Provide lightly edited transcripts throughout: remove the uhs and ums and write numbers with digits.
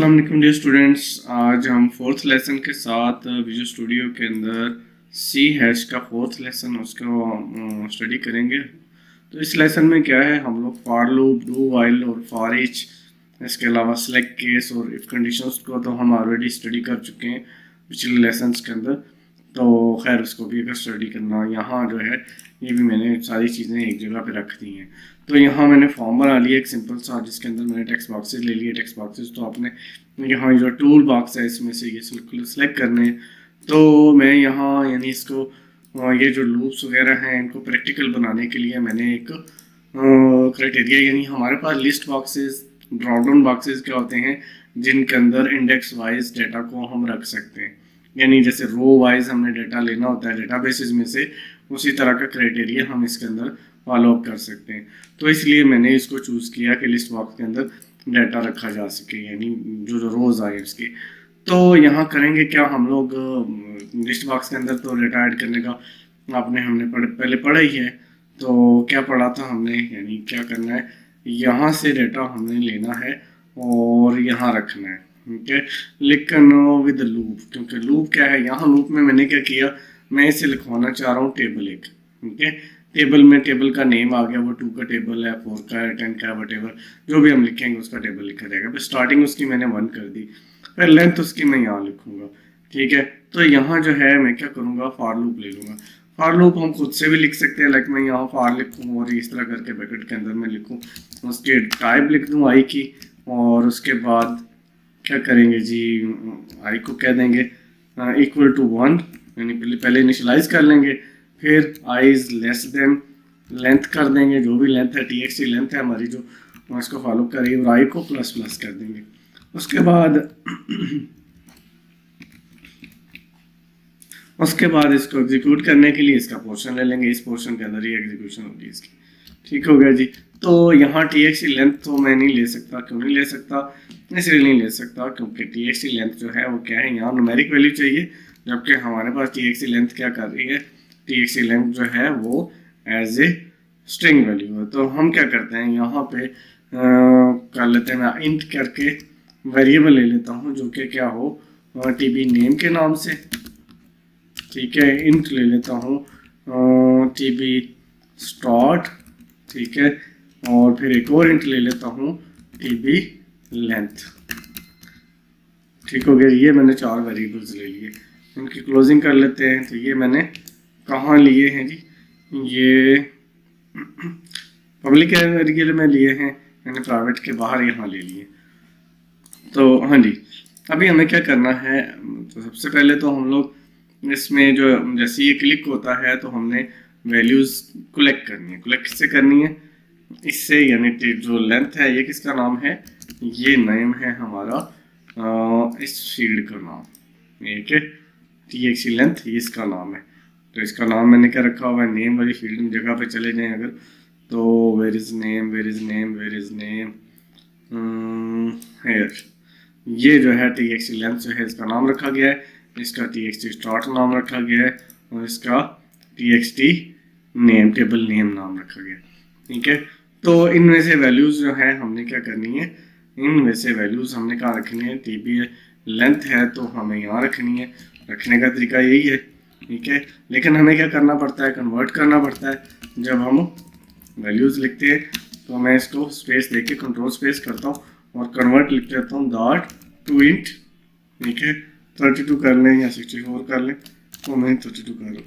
अस्सलाम वालेकुम dear students. आज हम फोर्थ लेसन के साथ विजुअल स्टूडियो के अंदर सी हैश का फोर्थ लेसन उसको स्टडी करेंगे। तो इस लेसन में क्या है, हम लोग फॉर लूप, डू वाइल और फॉर ईच, इसके अलावा सेलेक्ट केस और इफ कंडीशंस को तो हम ऑलरेडी स्टडी कर चुके हैं पिछले लेसन्स के अंदर। तो खैर उसको भी अगर स्टडी करना, यहाँ जो है ये भी मैंने सारी चीज़ें एक जगह पे रख दी हैं। तो यहाँ मैंने फॉर्म बना लिया एक सिंपल सा, जिसके अंदर मैंने टेक्स्ट बॉक्सेस ले लिए। टेक्स्ट बॉक्सेस तो आपने यहाँ जो टूल बॉक्स है इसमें से ये सिलेक्ट करने हैं। तो मैं यहाँ यानी इसको ये जो लूप्स वगैरह हैं इनको प्रैक्टिकल बनाने के लिए मैंने एक क्राइटेरिया, यानी हमारे पास list boxes, drop down boxes क्या होते हैं जिनके अंदर इंडेक्स वाइज डाटा को हम रख सकते हैं। यानी जैसे रो वाइज हमने डाटा लेना होता है डेटाबेसेस में से, उसी तरह का क्राइटेरिया हम इसके अंदर फॉलो अप कर सकते हैं। तो इसलिए मैंने इसको चूज़ किया कि लिस्ट बॉक्स के अंदर डाटा रखा जा सके, यानी जो रोज़ आए उसके। तो यहाँ करेंगे क्या हम लोग, लिस्ट बॉक्स के अंदर तो डाटा ऐड करने का हमने पहले पढ़ा ही है। तो क्या पढ़ा था हमने, यानी क्या करना है, यहाँ से डाटा हमने लेना है और यहाँ रखना है। ठीक है, लेकिन विद लूप, क्योंकि लूप क्या है, यहाँ लूप में मैंने क्या किया, मैं इसे लिखवाना चाह रहा हूँ टेबल एक। ठीक है, टेबल में टेबल का नेम आ गया, वो 2 का टेबल है, 4 का है, 10 का है, वटेवर जो भी हम लिखेंगे उसका टेबल लिखा जाएगा। फिर स्टार्टिंग उसकी मैंने 1 कर दी, फिर लेंथ उसकी मैं यहाँ लिखूंगा। ठीक है, तो यहाँ जो है मैं क्या करूँगा, फॉर लूप ले लूँगा। फॉर लूप हम खुद से भी लिख सकते हैं, लाइक मैं यहाँ फॉर लिखूँ और इस तरह करके ब्रैकेट के अंदर मैं लिखूँ, उसके टाइप लिख दूँ आई की, और उसके बाद क्या करेंगे जी, आई को कह देंगे इक्वल टू 1, यानी पहले इनिशियलाइज कर लेंगे। फिर I is less then length कर देंगे, जो भी लेंथ है txt लेंथ है हमारी जो, इसको फॉलो करेंगे, और आई को प्लस प्लस कर देंगे। उसके बाद इसको एग्जीक्यूट करने के लिए इसका पोर्शन ले लेंगे, इस पोर्शन के अंदर ही एग्जीक्यूशन होगी इसकी। ठीक हो गया जी। तो यहाँ txt लेंथ तो मैं नहीं ले सकता, क्यों नहीं ले सकता, इसलिए नहीं ले सकता क्योंकि txt लेंथ जो है वो क्या है, यहाँ न्यूमेरिक वैल्यू चाहिए, जबकि हमारे पास txt लेंथ क्या कर रही है, txt लेंथ जो है वो एज ए स्ट्रिंग वैल्यू है। तो हम क्या करते हैं, यहाँ पे कर लेते हैं, मैं इंट करके वेरिएबल ले लेता हूँ जो कि क्या हो, tb नेम के नाम से। ठीक है, इंट ले लेता हूँ tb स्टार्ट। ठीक है, और फिर एक और इंट ले लेता हूँ tb लेंथ। ठीक हो गया, ये मैंने 4 वेरिएबल्स ले लिए। इनकी क्लोजिंग कर लेते हैं। तो ये मैंने कहाँ लिए हैं जी, ये पब्लिक एरिया में लिए हैं, मैंने प्राइवेट के बाहर यहाँ ले लिए। तो हाँ जी, अभी हमें क्या करना है, तो सबसे पहले तो हम लोग इसमें जो जैसे ये क्लिक होता है तो हमने वैल्यूज़ कलेक्ट करनी है। कलेक्ट किससे करनी है, इससे, यानी जो लेंथ है ये किसका नाम है, ये नेम है हमारा इस फील्ड का नाम, ठीक है, txt लेंथ ये इसका नाम है। तो इसका नाम मैंने क्या रखा हुआ है, नेम वाली फील्ड जगह पे चले जाएं अगर, तो where is name, where is name, where is name here, ये जो है txt लेंथ जो है इसका नाम रखा गया है, इसका txt स्टार्ट नाम रखा गया है, और इसका txt नेम, टेबल नेम नाम रखा गया। ठीक है, तो इनमें से वैल्यूज़ जो है हमने क्या करनी है, इनमें से वैल्यूज़ हमने कहाँ रखनी है, tb लेंथ है तो हमें यहाँ रखनी है। रखने का तरीका यही है। ठीक है, लेकिन हमें क्या करना पड़ता है, कन्वर्ट करना पड़ता है। जब हम वैल्यूज़ लिखते हैं तो मैं इसको स्पेस दे के कंट्रोल स्पेस करता हूँ और कन्वर्ट लिख देता हूँ डॉट टू इंट। ठीक है, 32 कर लें या 64 कर लें, तो मैं 32 कर रहा हूँ,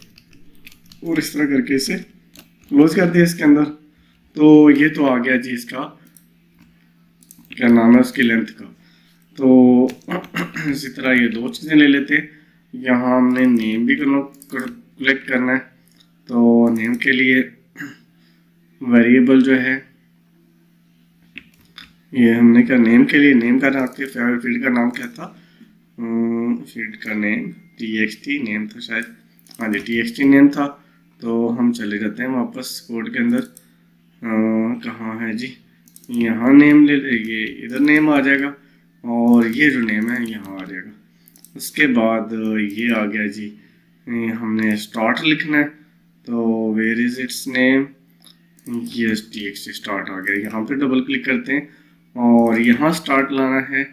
और इस तरह करके इसे क्लोज कर दिया इसके अंदर। तो ये तो आ गया जी इसका क्या नाम है, उसकी लेंथ का। तो इसी तरह ये 2 चीज़ें ले लेते हैं। यहाँ हमने नेम भी कलेक्ट करना है, तो नेम के लिए वेरिएबल जो है ये हमने क्या, नेम के लिए नेम का नाम, फील्ड का नाम क्या था, फील्ड का नेम txt नेम था शायद, हाँ जी txt नेम था। तो हम चले जाते हैं वापस कोड के अंदर, कहाँ है जी, यहाँ नेम ले, ये इधर नेम आ जाएगा, और ये जो नेम है यहाँ आ जाएगा। उसके बाद ये आ गया जी, हमने स्टार्ट लिखना है, तो वेयर इज इट्स नेम, ये txt स्टार्ट आ गया। यहाँ पे डबल क्लिक करते हैं और यहाँ स्टार्ट लाना है,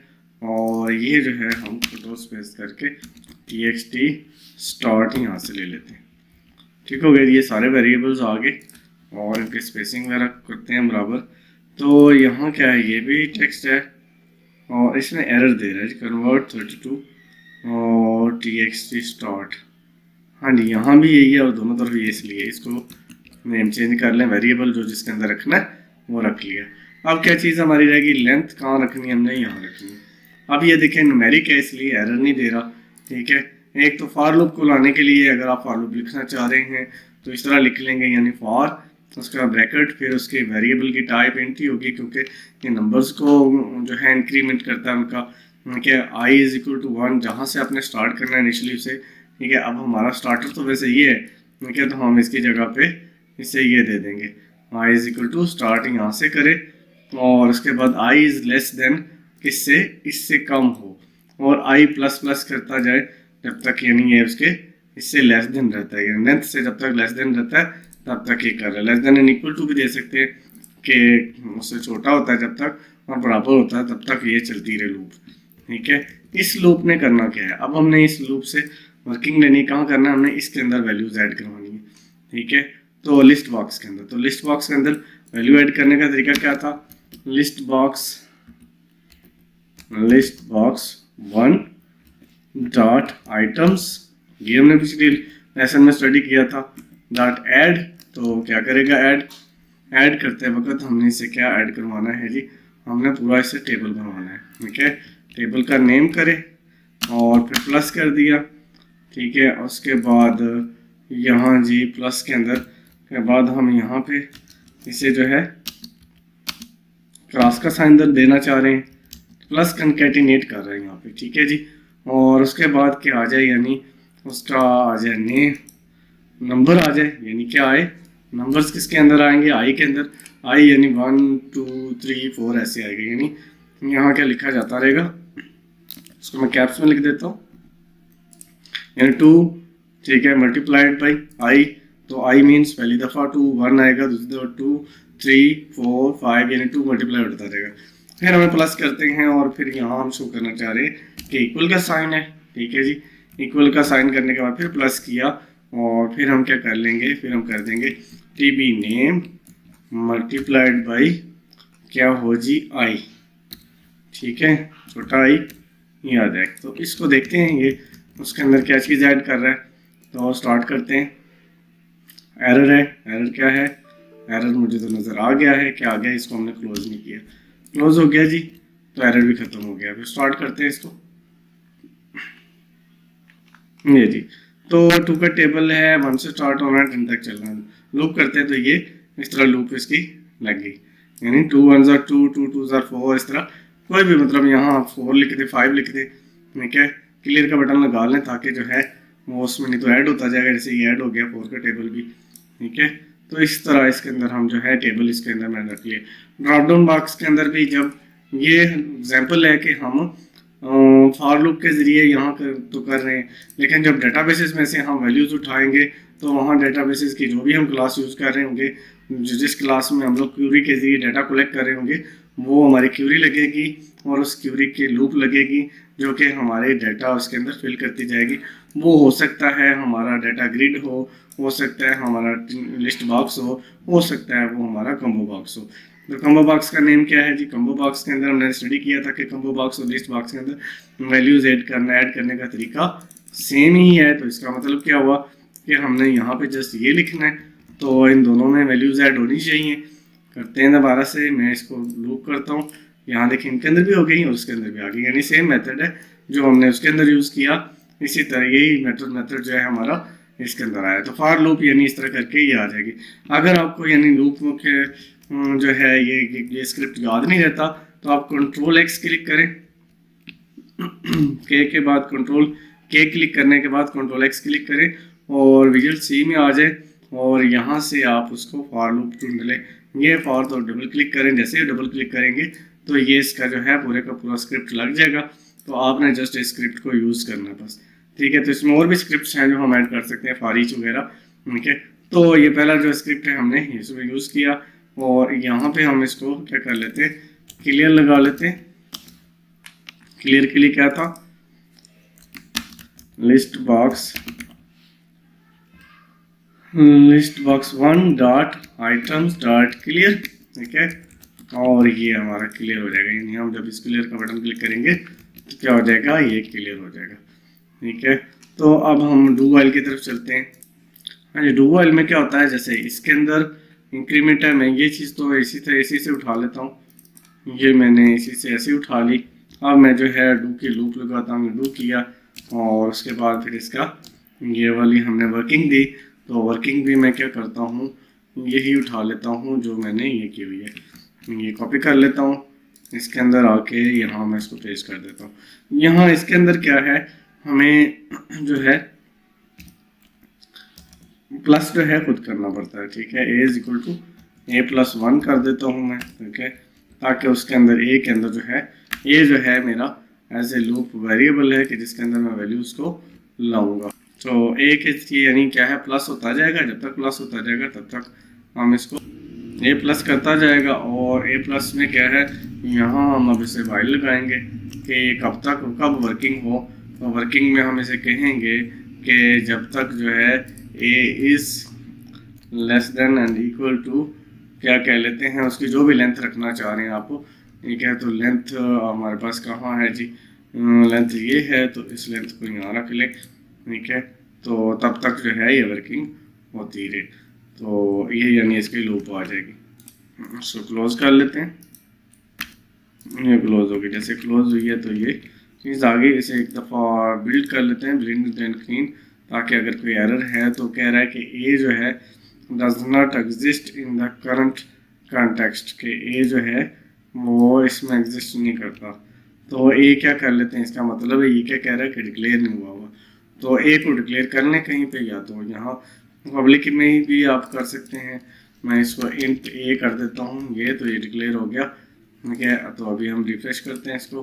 और ये जो है हम कंट्रोल स्पेस करके txt स्टार्ट यहाँ से ले लेते हैं। ठीक हो गया, ये सारे वेरिएबल्स आ गए और इनके स्पेसिंग वगैरह करते हैं बराबर। तो यहाँ क्या है, ये भी टेक्स्ट है और इसमें एरर दे रहा है कन्वर्ट 32 और txt स्टार्ट। हाँ जी, यहाँ भी यही है और दोनों तरफ ये, इसलिए इसको नेम चेंज कर लें, वेरिएबल जो जिसके अंदर रखना है वो रख लिया। अब क्या चीज़ हमारी रहेगी, लेंथ कहाँ रखनी है, हमने यहाँ रखनी है। अब ये देखें न्यूमेरिक है इसलिए एरर नहीं दे रहा। ठीक है, एक तो फॉर लूप को लाने के लिए अगर आप फॉर लूप लिखना चाह रहे हैं तो इस तरह लिख लेंगे, यानी फॉर उसका ब्रैकेट, फिर उसके वेरिएबल की टाइप इंट ही होगी क्योंकि ये नंबर्स को जो है इंक्रीमेंट करता है उनका। क्या i इज इक्वल टू 1 जहाँ से आपने स्टार्ट करना है इनिशियली से। ठीक है, अब हमारा स्टार्टर तो वैसे ये है, ठीक है, तो हम इसकी जगह पे इसे ये दे देंगे i is equal to start यहाँ से करें और उसके बाद i इज लेस देन किससे, इससे कम हो, और i प्लस प्लस करता जाए जब तक यानी ये उसके इससे लेस देन रहता है, यानी लेंथ से जब तक लेस देन रहता है तब तक ये कर रहा है। Less than and equal to भी दे सकते हैं कि उससे छोटा होता है जब तक और बराबर होता है तब तक ये चलती रहे लूप। ठीक है, इस लूप ने करना क्या है, अब हमने इस लूप से वर्किंग लेनी, कहाँ करना है, हमने इसके अंदर वैल्यूज ऐड करवानी है। ठीक है, तो लिस्ट बॉक्स के अंदर, तो लिस्ट बॉक्स के अंदर वैल्यू ऐड करने का तरीका क्या था, लिस्ट बॉक्स 1 डॉट आइटम्स, ये हमने पिछले लेसन में स्टडी किया था, डॉट ऐड। तो क्या करेगा, ऐड करते वक्त हमने इसे क्या ऐड करवाना है जी, हमने पूरा इसे टेबल बनवाना है। ठीक है, टेबल का नेम करे और फिर प्लस कर दिया। ठीक है, उसके बाद यहाँ जी प्लस के अंदर के बाद हम यहाँ पे इसे जो है क्रॉस का साइन देना चाह रहे हैं, प्लस कंकैटिनेट कर रहे हैं यहाँ पे। ठीक है जी, और उसके बाद क्या आ जाए, यानी उसका आ जाए नेम, नंबर आ जाए, यानी क्या आए, नंबर्स किसके अंदर आएंगे, आई के अंदर, आई यानी 1 2 3 4 ऐसे आएगा, यानी यहाँ क्या लिखा जाता रहेगा, उसको मैं कैप्स में लिख देता हूँ, यानी 2। ठीक है, मल्टीप्लाइड बाई आई, तो आई मीन्स पहली दफ़ा 2 1 आएगा, दूसरी दफ़ा 2 3 4 5, यानी 2 मल्टीप्लाई होता रहेगा। फिर हमें प्लस करते हैं और फिर यहाँ हम शो करना चाह रहे हैं कि इक्वल का साइन है। ठीक है जी, इक्वल का साइन करने के बाद फिर प्लस किया और फिर हम क्या कर लेंगे, फिर हम कर देंगे T B name multiplied by क्या हो जी आई। ठीक है, छोटा आई ये आ जाए। तो इसको देखते हैं ये उसके अंदर क्या चीज़ ऐड कर रहा है, तो स्टार्ट करते हैं। एरर है, एरर क्या है, एरर मुझे तो नज़र आ गया है, क्या आ गया, इसको हमने क्लोज नहीं किया, क्लोज हो गया जी, तो एरर भी खत्म हो गया। फिर स्टार्ट करते हैं इसको, ये जी, तो 2 का टेबल है, 1 से स्टार्ट होना है 10 तक चलना है, लूप करते हैं तो ये इस तरह लूप इसकी लग गई, यानी 2 1 2 2 2 4, इस तरह कोई भी मतलब यहाँ 4 लिख दे 5 लिख दे। ठीक है, क्लियर का बटन लगा लें ताकि जो है वो उसमें नहीं तो ऐड होता जाएगा, जैसे ये ऐड हो गया 4 का टेबल भी। ठीक है, तो इस तरह इसके अंदर हम जो है टेबल इसके अंदर मैंने रख लिए। ड्रॉप डाउन बॉक्स के अंदर भी जब ये एग्जाम्पल है कि हम फॉर लूप के ज़रिए यहाँ तो कर रहे हैं, लेकिन जब डेटाबेसेस में से हम वैल्यूज़ उठाएंगे तो वहाँ डेटाबेसेस की जो भी हम क्लास यूज़ कर रहे होंगे, जिस क्लास में हम लोग क्यूरी के ज़रिए डाटा कलेक्ट कर रहे होंगे, वो हमारी क्यूरी लगेगी और उस क्यूरी की लूप लगेगी जो कि हमारे डाटा उसके अंदर फिल करती जाएगी। वो हो सकता है हमारा डाटा ग्रिड हो सकता है हमारा लिस्ट बॉक्स हो सकता है वो हमारा कॉम्बो बॉक्स हो। तो कॉम्बो बॉक्स का नेम क्या है जी, कॉम्बो बॉक्स के अंदर हमने स्टडी किया था कि कॉम्बो बॉक्स और लिस्ट बॉक्स के अंदर वैल्यूज ऐड करने का तरीका सेम ही है। तो इसका मतलब क्या हुआ कि हमने यहाँ पे जस्ट ये लिखना है, तो इन दोनों में वैल्यूज ऐड होनी चाहिए। करते हैं दोबारा से, मैं इसको लूप करता हूँ, यहाँ देखिए इनके अंदर भी हो गई और उसके अंदर भी आ गई, यानी सेम मेथड है जो हमने उसके अंदर यूज़ किया, इसी तरह यही मेथड जो है हमारा इसके अंदर आया। तो फॉर लूप यानी इस तरह करके ये आ जाएगी। अगर आपको यानी लूप के जो है ये स्क्रिप्ट याद नहीं रहता तो आप कंट्रोल एक्स क्लिक करें, के बाद कंट्रोल के क्लिक करने के बाद कंट्रोल एक्स क्लिक करें और विजुअल सी में आ जाए और यहाँ से आप उसको फॉर लूप ढूंढ लें। ये फॉर तो डबल क्लिक करें, जैसे ही डबल क्लिक करेंगे तो ये इसका जो है पूरे का पूरा स्क्रिप्ट लग जाएगा। तो आपने जस्ट इस स्क्रिप्ट को यूज़ करना बस। ठीक है, तो इसमें और भी स्क्रिप्ट्स हैं जो हम ऐड कर सकते हैं, फॉर ईच वगैरह। ठीक है, तो ये पहला जो स्क्रिप्ट है हमने इसमें यूज़ किया और यहाँ पे हम इसको क्या कर लेते हैं, क्लियर लगा लेते हैं। क्लियर के लिए क्या था, list box one dot items dot clear, ठीक है। और ये हमारा क्लियर हो जाएगा, यानी हम जब इस क्लियर का बटन क्लिक करेंगे तो क्या हो जाएगा, ये क्लियर हो जाएगा, ठीक है। तो अब हम डू वाइल की तरफ चलते हैं। हाँ जी, डू वाइल में क्या होता है, जैसे इसके अंदर इंक्रीमेंट है, मैं ये चीज़ तो इसी से उठा लेता हूँ, ये मैंने इसी से ऐसे उठा ली। अब मैं जो है डू की लूप लगाता हूँ, डू किया और उसके बाद फिर इसका ये वाली हमने वर्किंग दी, तो वर्किंग भी मैं क्या करता हूँ, यही उठा लेता हूँ जो मैंने ये की हुई है, ये कॉपी कर लेता हूँ, इसके अंदर आके यहाँ मैं इसको पेस्ट कर देता हूँ। यहाँ इसके अंदर क्या है, हमें जो है प्लस जो है खुद करना पड़ता है, ठीक है। A is equal to A plus one कर देता हूँ मैं, ठीक है, ताकि उसके अंदर ए के अंदर जो है ये जो है मेरा एज ए लूप वेरिएबल है कि जिसके अंदर मैं वैल्यूज को लाऊंगा। तो ए के यानी क्या है, प्लस होता जाएगा, जब तक प्लस होता जाएगा तब तक हम इसको ए प्लस करता जाएगा। और ए प्लस में क्या है, यहाँ हम अब इसे वाइल लगाएंगे कि कब वर्किंग हो, तो वर्किंग में हम इसे कहेंगे कि जब तक जो है A is less than and equal to, क्या कह लेते हैं, उसकी जो भी लेंथ रखना चाह रहे हैं आप, ठीक है। तो लेंथ हमारे पास कहाँ है जी, लेंथ ये है, तो इस लेंथ को यहाँ रख ले, ठीक है। तो तब तक जो है ये वर्किंग होती रहे, तो ये यानी इसकी लूप आ जाएगी। इसको क्लोज कर लेते हैं, ये क्लोज होगी, जैसे क्लोज हुई है तो ये चीज़ आगे, इसे एक दफ़ा बिल्ड कर लेते हैं, बिल्ड एंड क्लीन, ताकि अगर कोई एरर है तो कह रहा है कि ए जो है does not exist in the current context, के ए जो है वो इसमें एग्जिस्ट नहीं करता। तो ए क्या कर लेते हैं, इसका मतलब है ये क्या कह रहा है कि डिक्लेयर नहीं हुआ हुआ, तो ए को डिक्लेयर कर लें कहीं पे, या तो यहाँ पब्लिक में ही भी आप कर सकते हैं। मैं इसको इंट ए कर देता हूँ, ये तो ये डिक्लेयर हो गया, ठीक है। तो अभी हम रिफ्रेश करते हैं, इसको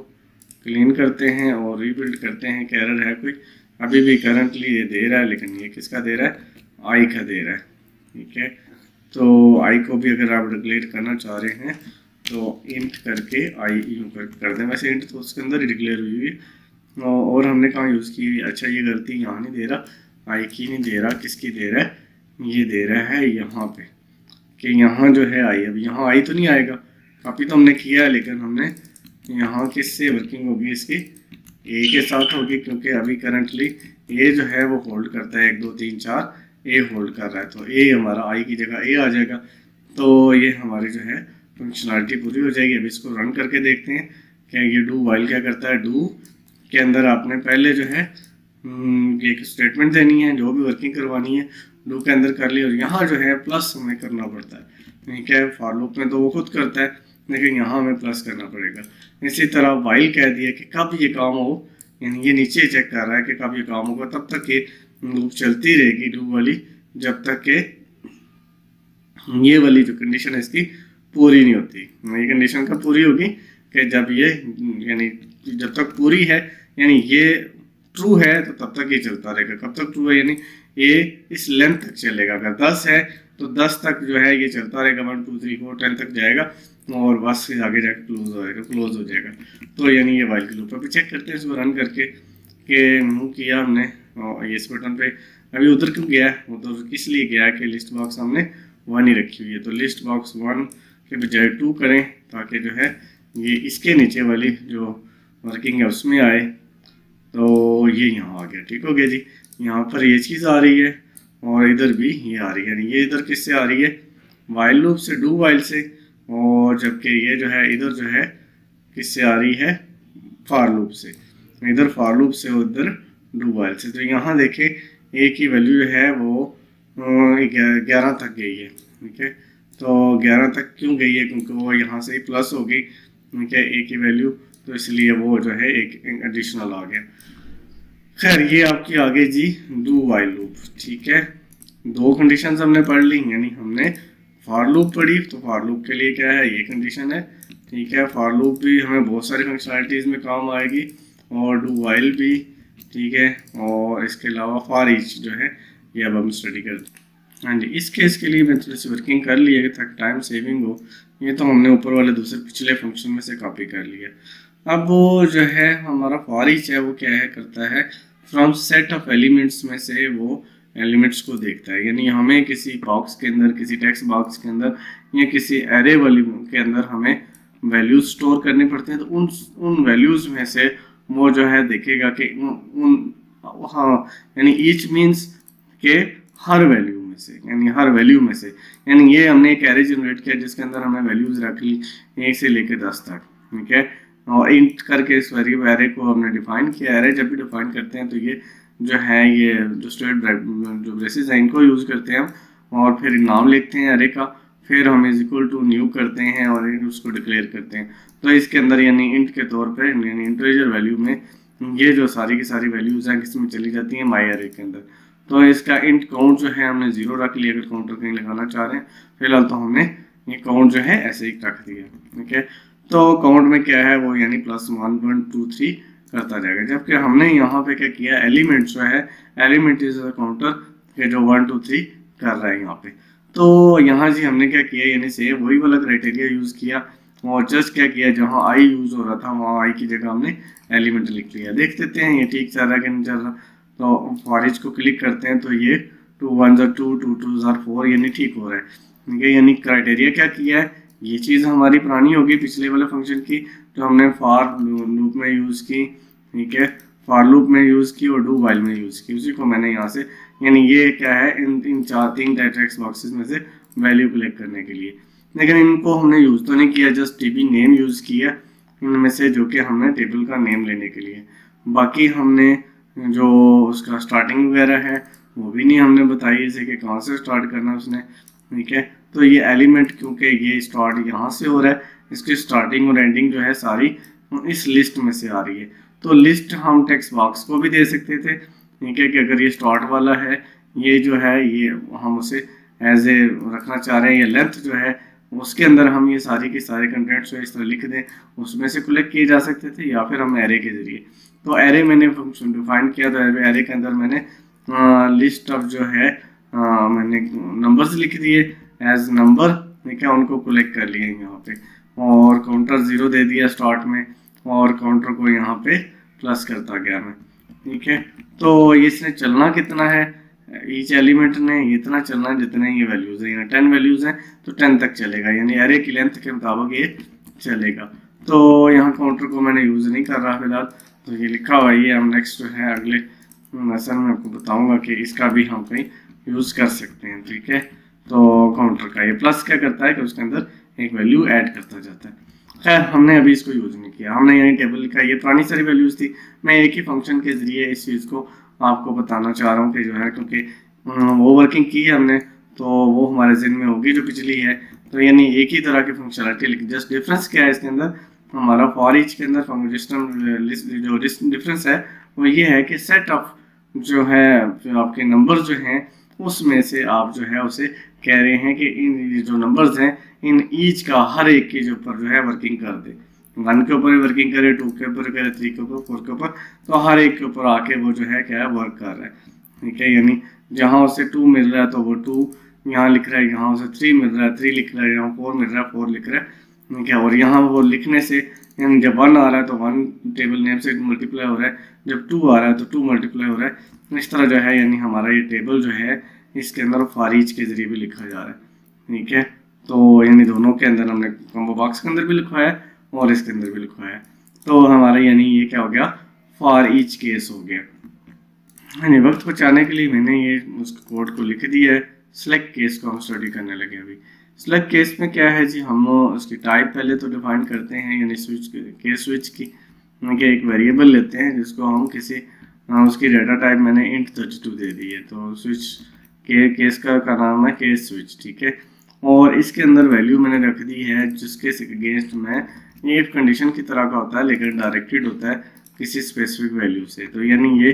क्लीन करते हैं और रीबिल्ड करते हैं कि एरर है कोई, अभी भी करंटली ये दे रहा है, लेकिन ये किसका दे रहा है, आई का दे रहा है, ठीक है। तो आई को भी अगर आप डिक्लेयर करना चाह रहे हैं तो इंट करके आई यूँ कर दें, वैसे इंट तो उसके अंदर ही डिक्लेयर हुई हुई है, और हमने कहाँ यूज़ की हुई, अच्छा ये गलती यहाँ नहीं दे रहा, आई की नहीं दे रहा, किसकी दे रहा है, ये दे रहा है यहाँ पे, कि यहाँ जो है आई, अब यहाँ आई तो नहीं आएगा, कॉपी तो हमने किया है, लेकिन हमने यहाँ किससे वर्किंग होगी, इसकी ए के साथ होगी, क्योंकि अभी करंटली ए जो है वो होल्ड करता है 1 2 3 4, ए होल्ड कर रहा है, तो ए हमारा आई की जगह ए आ जाएगा, तो ये हमारी जो है फंक्शनलिटी पूरी हो जाएगी। अब इसको रन करके देखते हैं कि ये डू वाइल क्या करता है। डू के अंदर आपने पहले जो है एक स्टेटमेंट देनी है, जो भी वर्किंग करवानी है डू के अंदर कर ली, और यहाँ जो है प्लस हमें करना पड़ता है, ठीक है। फॉर लूप में तो वो खुद करता है, लेकिन यहाँ हमें प्लस करना पड़ेगा। इसी तरह वाइल कह दिया कि कब ये काम हो, यानी ये नीचे चेक कर रहा है कि कब ये काम होगा, तब तक ये लूप चलती रहेगी डू वाली, जब तक के ये वाली जो कंडीशन है इसकी पूरी नहीं होती। ये कंडीशन कब पूरी होगी कि जब ये, यानी जब तक पूरी है, यानी ये ट्रू है तो तब तक ये चलता रहेगा। कब तक ट्रू है, यानी ये इस लेंथ तक चलेगा। अगर 10 है तो 10 तक जो है ये चलता रहेगा, 1 2 3 4 10 तक जाएगा, और बस फिर आगे जाकर क्लोज हो जाएगा। तो यानी ये वाइल की लूप। अभी चेक करते हैं इसको रन करके कि मूव किया हमने, और इस बटन पे अभी उधर क्यों गया, उधर किस लिए गया कि लिस्ट बॉक्स हमने 1 ही रखी हुई है, तो लिस्ट बॉक्स 1 के बजाय 2 करें, ताकि जो है ये इसके नीचे वाली जो वर्किंग है उसमें आए। तो ये यहाँ आ गया, ठीक हो गया जी। यहाँ पर ये चीज़ आ रही है और इधर भी ये आ रही है, यानी ये इधर किससे आ रही है, वाइल लूप से, डू वाइल से, और जबकि ये जो है इधर जो है किससे आ रही है, फॉर लूप से। इधर फॉर लूप से, उधर डू वाइल से। तो यहाँ देखें ए की वैल्यू है वो 11 तक गई है, ठीक है। तो 11 तक क्यों गई है, क्योंकि वो यहाँ से ही प्लस हो गई, ठीक है, ए की वैल्यू, तो इसलिए वो जो है एक एडिशनल आ गया। खैर ये आपकी आगे जी डू वाइल लूप, ठीक है। 2 कंडीशंस हमने पढ़ ली, यानी हमने फॉर लूप पढ़ी, तो फॉर लूप के लिए क्या है, ये कंडीशन है, ठीक है। फॉर लूप भी हमें बहुत सारी फंक्शनलिटीज़ में काम आएगी, और डू वाइल भी, ठीक है। और इसके अलावा फॉर ईच जो है ये अब हम स्टडी करते हैं। हाँ जी, इस केस के लिए मैं थोड़ी सी वर्किंग कर ली है ताकि टाइम सेविंग हो। ये तो हमने ऊपर वाले दूसरे पिछले फंक्शन में से कॉपी कर लिया। अब वो जो है हमारा फॉर ईच है वो क्या है करता है, फ्रॉम सेट ऑफ एलिमेंट्स में से वो एलिमेंट्स को देखता है। यानी हमें किसी बॉक्स के अंदर, किसी टेक्स्ट बॉक्स के अंदर या किसी एरे वैल्यू के अंदर हमें वैल्यूज स्टोर करनी पड़ती हैं, तो उन वैल्यूज में से वो जो है देखेगा कि हाँ, यानी ईच मीन्स के हर वैल्यू में से, यानी हर वैल्यू में से, यानी ये हमने एक एरे जनरेट किया जिसके अंदर हमने वैल्यूज रख ली 1 से लेकर 10 तक, ठीक है। और इंट करके इस वेरिएबल एरे को हमने डिफाइन किया। एरे जब भी डिफाइन करते हैं तो ये जो है, ये जो स्ट्रेट जो ब्रेसेस हैं इनको यूज़ करते हैं हम, और फिर नाम लिखते हैं एरे का, फिर हम इज इक्वल टू न्यू करते हैं और उसको डिक्लेयर करते हैं। तो इसके अंदर यानी इंट के तौर पर, यानी इंटीजर वैल्यू में ये जो सारी की सारी वैल्यूज हैं किसमें चली जाती हैं, माई एरे के अंदर। तो इसका इंट काउंट जो है हमने 0 रख लिया, अगर काउंटर कहीं लगाना चाह रहे हैं। फिलहाल तो हमने ये काउंट जो है ऐसे ही रख दिया, ठीक है। तो काउंट में क्या है वो यानी +1 1 2 3 करता जाएगा। जबकि हमने यहाँ पे क्या किया, एलिमेंट जो है, एलिमेंट इज काउंटर के जो 1 2 3 कर रहा है यहाँ पे। तो यहाँ जी हमने क्या किया, यानी सेम वही वाला क्राइटेरिया यूज किया और जस्ट क्या किया, जहाँ आई यूज हो रहा था वहाँ आई की जगह हमने एलिमेंट लिख लिया। देख लेते हैं ये ठीक चल रहा है कि नहीं चल रहा। तो फॉर ईच को क्लिक करते हैं तो ये 2 1 2 2 2 4 यानी ठीक हो रहा है, ठीक है। यानी क्राइटेरिया क्या किया है, ये चीज़ हमारी पुरानी होगी पिछले वाले फंक्शन की जो हमने फॉर लूप में यूज़ की, ठीक है, फॉर लूप में यूज़ की और डू वाइल में यूज़ की, उसी को मैंने यहाँ से, यानी ये क्या है, इन 3 टेक्स्ट बॉक्सेस में से वैल्यू कलेक्ट करने के लिए। लेकिन इनको हमने यूज़ तो नहीं किया, जस्ट टीबी नेम यूज़ किया इनमें से, जो कि हमने टेबल का नेम लेने के लिए। बाकी हमने जो उसका स्टार्टिंग वगैरह है वो भी नहीं हमने बताई, जैसे कि कहाँ से स्टार्ट करना है उसने, ठीक है। तो ये एलिमेंट क्योंकि ये स्टार्ट यहाँ से हो रहा है, इसकी स्टार्टिंग और एंडिंग जो है सारी इस लिस्ट में से आ रही है। तो लिस्ट हम टेक्स्ट बॉक्स को भी दे सकते थे, ठीक है, कि अगर ये स्टार्ट वाला है, ये जो है ये हम उसे एज ए रखना चाह रहे हैं, ये लेंथ जो है उसके अंदर हम ये सारी के सारे कंटेंट्स जो इस तरह लिख दें, उसमें से कलेक्ट किए जा सकते थे, या फिर हम एरे के जरिए। तो एरे मैंने फंक्शन डिफाइन किया, तो एरे के अंदर मैंने लिस्ट ऑफ जो है मैंने नंबर्स लिख दिए एज नंबर, ठीक है, उनको कलेक्ट कर लिए यहाँ पे, और काउंटर 0 दे दिया स्टार्ट में, और काउंटर को यहाँ पे प्लस करता गया मैं, ठीक है। तो इसने चलना कितना है, ईच एलिमेंट ने इतना चलना है जितने ये वैल्यूज है, यहाँ 10 वैल्यूज हैं तो 10 तक चलेगा, यानी एरे की लेंथ के मुताबिक ये चलेगा। तो यहाँ काउंटर को मैंने यूज़ नहीं कर रहा फिलहाल, तो ये लिखा हुआ है, ये हम नेक्स्ट जो है अगले लेसन में आपको बताऊंगा कि इसका भी हम कहीं यूज़ कर सकते हैं, ठीक है। तो काउंटर का ये प्लस क्या करता है कि उसके अंदर एक वैल्यू ऐड करता जाता है। खैर हमने अभी इसको यूज़ नहीं किया, हमने यानी टेबल लिखा, ये पुरानी सारी वैल्यूज़ थी। मैं एक ही फंक्शन के ज़रिए इस चीज़ को आपको बताना चाह रहा हूँ कि जो है, क्योंकि वो वर्किंग की है हमने तो वो हमारे जिन में होगी जो पिछली है। तो यानी एक ही तरह की फंक्शनलिटी, लेकिन जस्ट डिफरेंस क्या है इसके अंदर, हमारा फॉर ईच के अंदर जो डिफरेंस है वो ये है कि सेट ऑफ जो है आपके नंबर जो हैं उसमें से आप जो है उसे कह रहे हैं कि इन जो नंबर्स हैं इन ईच का हर एक के ऊपर जो है वर्किंग कर दे। 1 के ऊपर वर्किंग करे, 2 के ऊपर करे, 3 के ऊपर, 4 के ऊपर, तो हर एक के ऊपर आके वो जो है क्या है वर्क कर रहा है, ठीक है। यानी जहाँ उसे 2 मिल रहा है तो वो 2 यहाँ लिख रहा है, यहाँ उसे 3 मिल रहा है 3 लिख रहा है, यहाँ 4 मिल रहा है 4 लिख रहा है, ठीक है। और यहाँ वो लिखने से यानी जब 1 आ रहा है तो 1 टेबल नेम से मल्टीप्लाई हो रहा है, जब 2 आ रहा है तो 2 मल्टीप्लाई हो रहा है। इस तरह जो है यानी हमारा ये टेबल जो है इसके अंदर फॉर ईच के जरिए भी लिखा जा रहा है, ठीक है। तो यानी दोनों के अंदर हमने कॉम्बो बॉक्स के अंदर भी लिखवाया है और इसके अंदर भी लिखवाया है। तो हमारा यानी ये क्या हो गया, फॉर ईच केस हो गया। यानी वक्त बचाने के लिए मैंने ये उस कोड को लिख दिया है। सिलेक्ट केस को हम स्टडी करने लगे अभी। सिलेक्ट केस में क्या है जी, हम उसकी टाइप पहले तो डिफाइन करते हैं, यानी स्विच केस स्विच की एक वेरिएबल लेते हैं जिसको हम किसी उसकी डाटा टाइप मैंने इंट 32 दे दी है, तो स्विच के केस का नाम है केस स्विच, ठीक है। और इसके अंदर वैल्यू मैंने रख दी है जिसके अगेंस्ट में ये इफ कंडीशन की तरह का होता है लेकिन डायरेक्टेड होता है किसी स्पेसिफिक वैल्यू से। तो यानी ये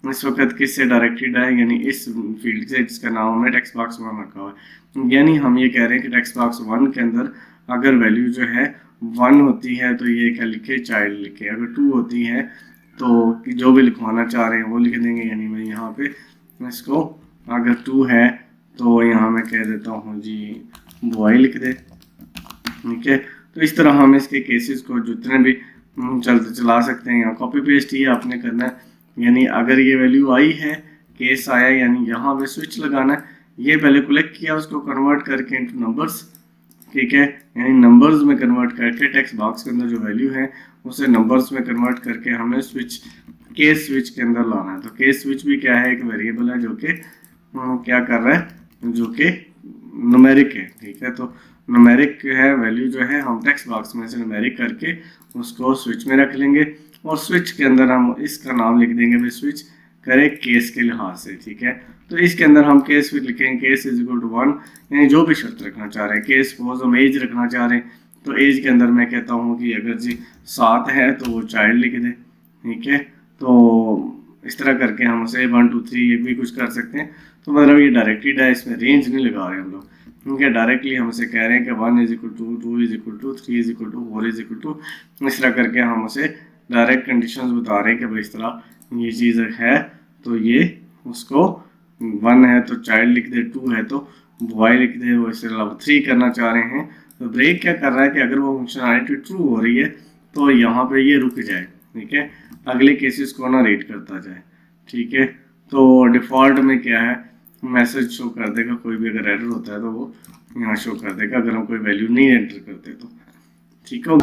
इस वक्त किससे डायरेक्टेड है, यानी इस फील्ड से जिसका नाम हमने टेक्स्ट बॉक्स 1 रखा हुआ है। यानी हम ये कह रहे हैं कि टेक्स्ट बॉक्स 1 के अंदर अगर वैल्यू जो है 1 होती है तो ये क्या लिखे, चाइल्ड लिखे। अगर 2 होती है तो जो भी लिखवाना चाह रहे हैं वो लिख देंगे। यानी मैं यहाँ पे इसको अगर 2 है तो यहाँ मैं कह देता हूँ जी बॉय लिख दे, ठीक है। तो इस तरह हम इसके केसेस को जितने भी चलते चला सकते हैं। यहाँ कॉपी पेस्ट ही आपने करना है, यानी अगर ये वैल्यू आई है, केस आया, यानी यहाँ पे स्विच लगाना है। ये पहले कलेक्ट किया, उसको कन्वर्ट करके इनटू नंबर्स, ठीक है, यानी नंबर्स में कन्वर्ट करके टेक्स्ट बॉक्स के अंदर जो वैल्यू है उसे नंबर्स में कन्वर्ट करके हमें स्विच, केस स्विच के अंदर लाना है। तो केस स्विच भी क्या है, एक वेरिएबल है जो कि क्या कर रहा है, जो कि न्यूमेरिक है, ठीक है। तो न्यूमेरिक है वैल्यू जो है, हम टेक्स्ट बॉक्स में से न्यूमेरिक करके उसको स्विच में रख लेंगे, और स्विच के अंदर हम इसका नाम लिख देंगे भाई स्विच करे केस के लिहाज से, ठीक है। तो इसके अंदर हम केस भी लिखेंगे, केस इज इक्वल टू 1, यानी जो भी शर्त रखना चाह रहे हैं। केस सपोज हम एज रखना चाह रहे हैं, तो एज के अंदर मैं कहता हूँ कि अगर जी 7 है तो वो चाइल्ड लिख दे, ठीक है। तो इस तरह करके हम उसे 1 2 3 ये भी कुछ कर सकते हैं। तो मतलब ये डायरेक्टेड है, इसमें रेंज नहीं लगा रहे हम लोग, क्योंकि डायरेक्टली हमसे कह रहे हैं कि 1 is equal to 2 is equal to 3 is equal to 4 is equal to, इस तरह करके हम उसे डायरेक्ट कंडीशंस बता रहे हैं कि भाई इस तरह ये चीज़ है, तो ये उसको 1 है तो चाइल्ड लिख दे, 2 है तो बॉय लिख दे, वो इसके अलावा 3 करना चाह रहे हैं। तो ब्रेक क्या कर रहा है कि अगर वो फंक्शनैलिटी ट्रू हो रही है तो यहाँ पे ये रुक जाए, ठीक है, अगले केसेस को ना रीड करता जाए, ठीक है। तो डिफ़ॉल्ट में क्या है, मैसेज शो कर देगा, कोई भी अगर एरर होता है तो वो यहाँ शो कर देगा, अगर हम कोई वैल्यू नहीं एंटर करते तो, ठीक है।